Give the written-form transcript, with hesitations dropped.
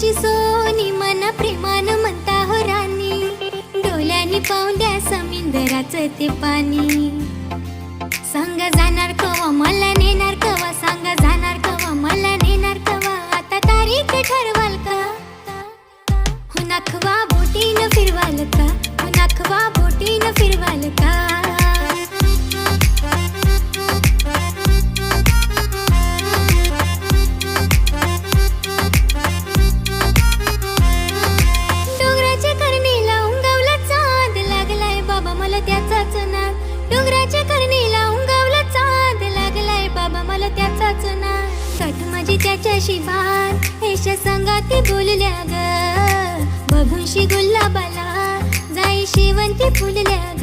तुमची सोनी मन प्रेमान म्हणता हो राणी, डोल्यानी पाहुद्या समुद्राचं ते पाणी. सांग जाणार कवा मला नेणार कवा, सांग जाणार कवा मला नेणार कवा, आता तारीख ठरवाल का? हो नाखवा बोटीनं फिरवाल का, हो नाखवा बोटीनं फिरवाल का? डोंगराच्या करणीला उंगावला चांद, लागलाय बाबा मला त्याचाच नाद. डोंगराच्या करणीला उंगावला चांद, लागलाय बाबा मला त्याचाच नाद. गाठ माझी त्याच्याशी बात, एशा संगाती बोलल्या ग, बघूनशी गुलाबाला जाई शेवंती फुलल्या ग.